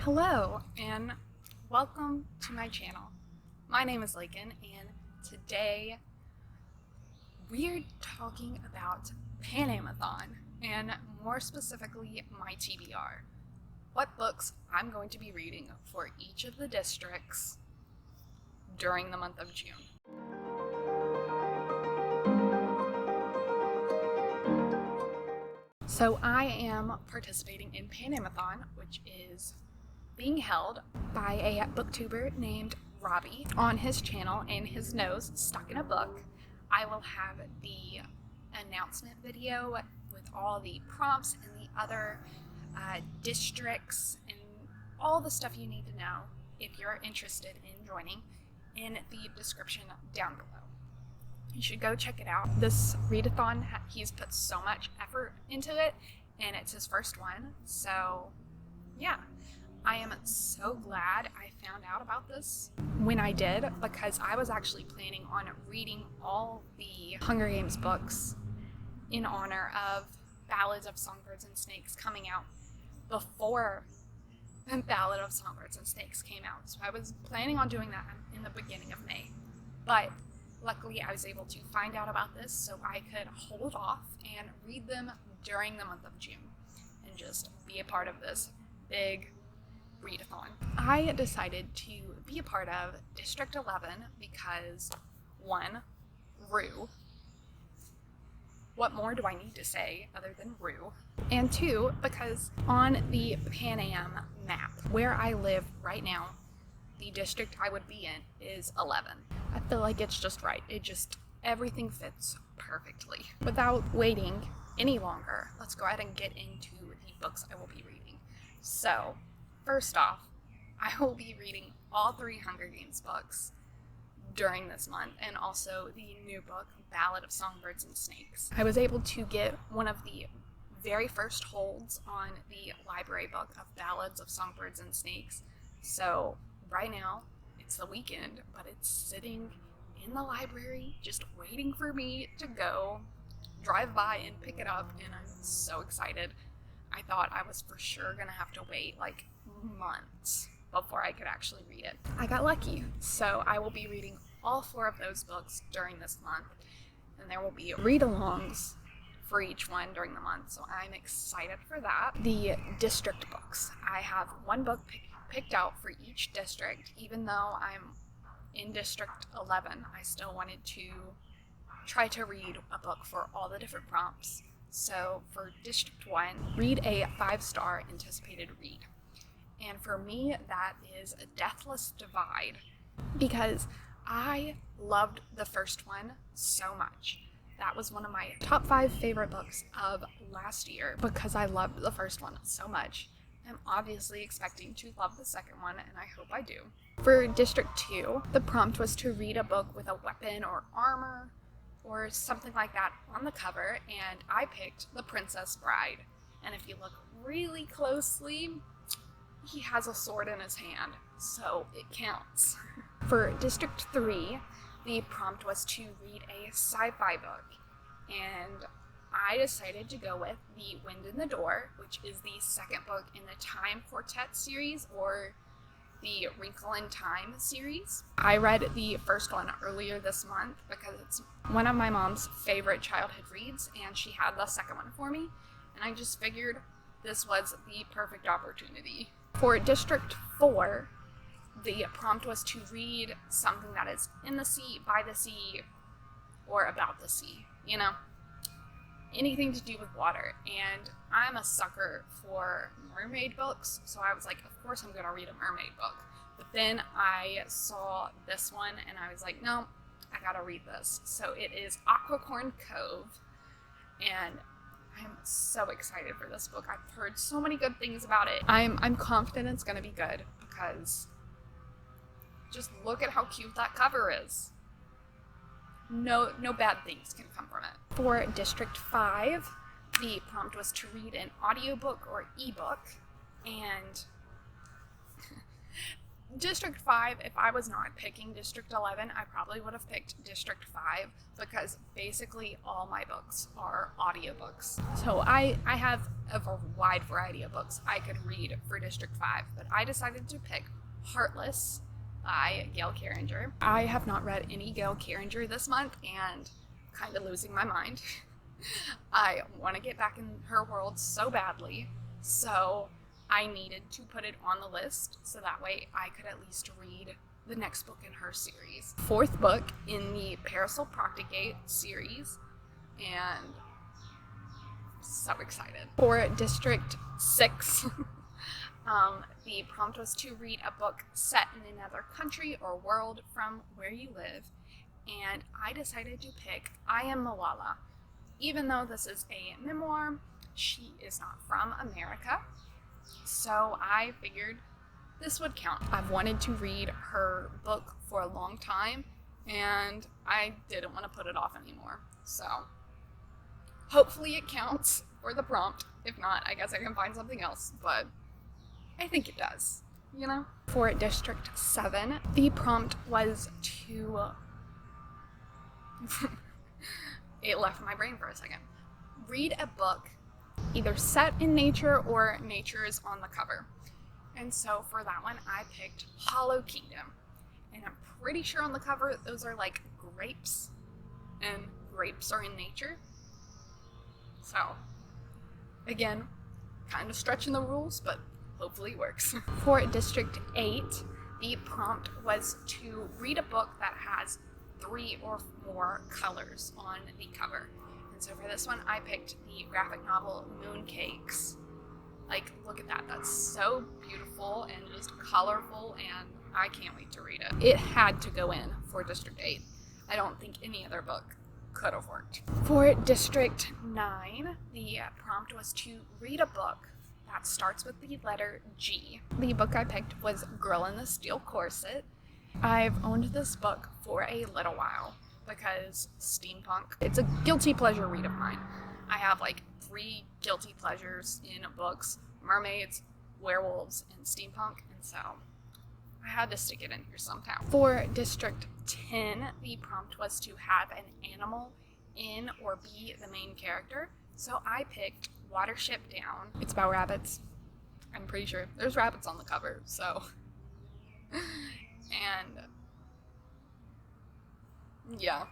Hello and welcome to my channel. My name is Lakin and today we're talking about Panem-a-thon and more specifically my TBR. What books I'm going to be reading for each of the districts during the month of June. So I am participating in Panem-a-thon, which is being held by a booktuber named Robbie on his channel, and his nose stuck in a book. I will have the announcement video with all the prompts and the other districts and all the stuff you need to know if you're interested in joining in the description down below. You should go check it out. This readathon, he's put so much effort into it, and it's his first one, so yeah. I am so glad I found out about this when I did, because I was actually planning on reading all the Hunger Games books in honor of Ballads of Songbirds and Snakes coming out before the Ballad of Songbirds and Snakes came out. So I was planning on doing that in the beginning of May, but luckily I was able to find out about this so I could hold off and read them during the month of June and just be a part of this big readathon. I decided to be a part of District 11 because, one, Rue. What more do I need to say other than Rue? And two, because on the Pan Am map, where I live right now, the district I would be in is 11. I feel like it's just right. Everything fits perfectly. Without waiting any longer, let's go ahead and get into the books I will be reading. So, first off, I will be reading all 3 Hunger Games books during this month, and also the new book, Ballad of Songbirds and Snakes. I was able to get one of the very first holds on the library book of Ballads of Songbirds and Snakes, so right now it's the weekend, but it's sitting in the library just waiting for me to go drive by and pick it up, and I'm so excited. I thought I was for sure gonna have to wait like months before I could actually read it. I got lucky, so I will be reading all 4 of those books during this month, and there will be read-alongs for each one during the month, so I'm excited for that. The district books. I have one book picked out for each district. Even though I'm in District 11, I still wanted to try to read a book for all the different prompts. So for District 1, read a 5-star anticipated read. And for me, that is a Deathless Divide, because I loved the first one so much. That was one of my top 5 favorite books of last year because I loved the first one so much. I'm obviously expecting to love the second one, and I hope I do. For District 2, the prompt was to read a book with a weapon or armor or something like that on the cover, and I picked The Princess Bride. And if you look really closely, he has a sword in his hand, so it counts. For District 3, the prompt was to read a sci-fi book, and I decided to go with The Wind in the Door, which is the second book in the Time Quartet series, or the Wrinkle in Time series. I read the first one earlier this month because it's one of my mom's favorite childhood reads, and she had the second one for me, and I just figured this was the perfect opportunity. For District 4, the prompt was to read something that is in the sea, by the sea, or about the sea, anything to do with water. And I'm a sucker for mermaid books, so I was like, of course I'm gonna read a mermaid book. But then I saw this one and I was like, no, I gotta read this. So it is Aquicorn Cove, and I'm so excited for this book. I've heard so many good things about it. I'm confident it's gonna be good because just look at how cute that cover is. No bad things can come from it. For District 5, the prompt was to read an audiobook or ebook, and District 5, if I was not picking District 11, I probably would have picked District 5 because basically all my books are audiobooks. So I have a wide variety of books I could read for District 5, but I decided to pick Heartless by Gail Carriger. I have not read any Gail Carriger this month and kind of losing my mind. I want to get back in her world so badly, so I needed to put it on the list so that way I could at least read the next book in her series. Fourth book in the Parasol Proctigate series, and so excited. For District 6, the prompt was to read a book set in another country or world from where you live, and I decided to pick I Am Malala. Even though this is a memoir, she is not from America, so I figured this would count. I've wanted to read her book for a long time, and I didn't want to put it off anymore. So hopefully it counts for the prompt. If not, I guess I can find something else, but I think it does, you know? For District 7, the prompt was to... it left my brain for a second. Read a book either set in nature or nature is on the cover. And so for that one, I picked Hollow Kingdom. And I'm pretty sure on the cover, those are like grapes. And grapes are in nature. So, again, kind of stretching the rules, but hopefully it works. For District 8, the prompt was to read a book that has 3 or more colors on the cover. And so for this one, I picked the graphic novel Mooncakes. Like, look at that. That's so beautiful and just colorful, and I can't wait to read it. It had to go in for District 8. I don't think any other book could have worked. For District 9, the prompt was to read a book that starts with the letter G. The book I picked was Girl in the Steel Corset. I've owned this book for a little while because steampunk, it's a guilty pleasure read of mine. I have like 3 guilty pleasures in books: mermaids, werewolves, and steampunk, and so I had to stick it in here somehow. For District 10, the prompt was to have an animal in or be the main character, so I picked Watership Down. It's about rabbits. I'm pretty sure there's rabbits on the cover, so... And yeah,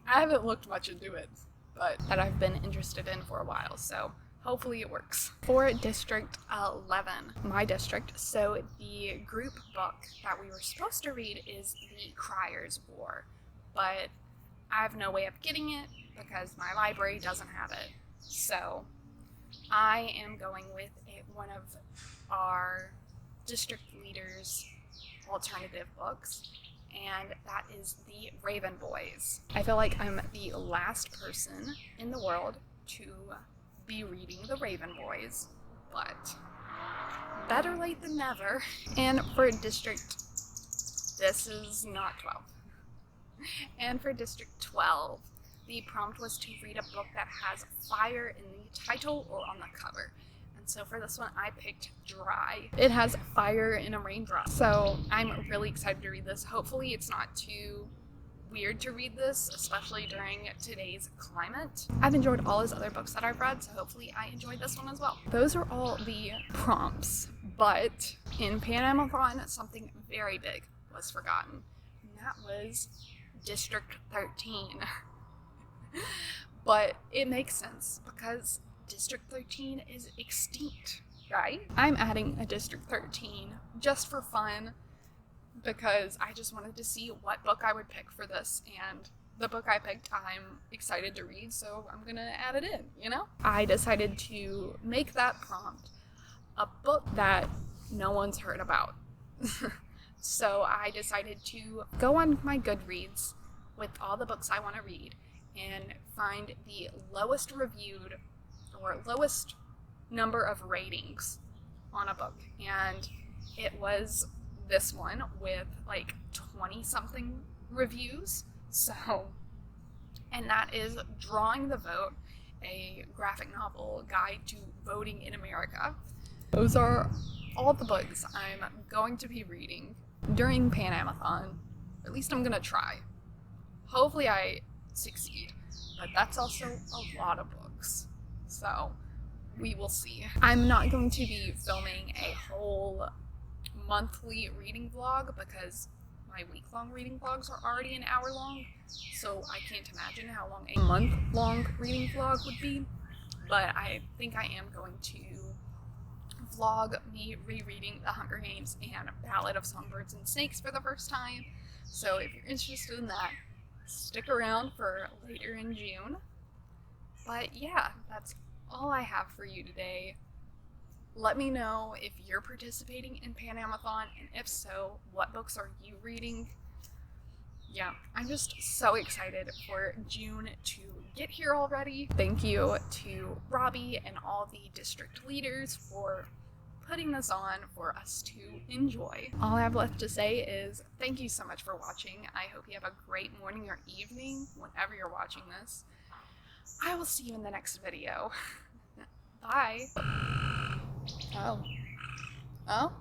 I haven't looked much into it, but that I've been interested in for a while, so hopefully it works. For District 11, my district, so the group book that we were supposed to read is The Crier's War, but I have no way of getting it because my library doesn't have it. So I am going with one of our district leaders' alternative books, and that is The Raven Boys. I feel like I'm the last person in the world to be reading The Raven Boys, but better late than never. And for District, this is not 12. And for District 12, the prompt was to read a book that has fire in the title or on the cover. So for this one, I picked Dry. It has fire in a raindrop. So I'm really excited to read this. Hopefully it's not too weird to read this, especially during today's climate. I've enjoyed all his other books that I've read, so hopefully I enjoyed this one as well. Those are all the prompts, but in Panem-a-thon, something very big was forgotten, and that was District 13. But it makes sense because District 13 is extinct, right? I'm adding a District 13 just for fun because I just wanted to see what book I would pick for this, and the book I picked I'm excited to read, so I'm gonna add it in, you know? I decided to make that prompt a book that no one's heard about. So I decided to go on my Goodreads with all the books I want to read and find the lowest reviewed or lowest number of ratings on a book, and it was this one with like 20 something reviews. So, and that is Drawing the Vote, a graphic novel guide to voting in America. Those are all the books I'm going to be reading during Panem-a-thon. At least I'm gonna try. Hopefully I succeed, but that's also a lot of books, so we will see. I'm not going to be filming a whole monthly reading vlog because my week-long reading vlogs are already an hour long, so I can't imagine how long a month-long reading vlog would be, but I think I am going to vlog me rereading The Hunger Games and Ballad of Songbirds and Snakes for the first time, so if you're interested in that, stick around for later in June. But yeah, that's all I have for you today. Let me know if you're participating in Panem-a-thon, and if so, what books are you reading? Yeah, I'm just so excited for June to get here already. Thank you to Robbie and all the district leaders for putting this on for us to enjoy. All I have left to say is thank you so much for watching. I hope you have a great morning or evening whenever you're watching this. I will see you in the next video. Bye. Oh.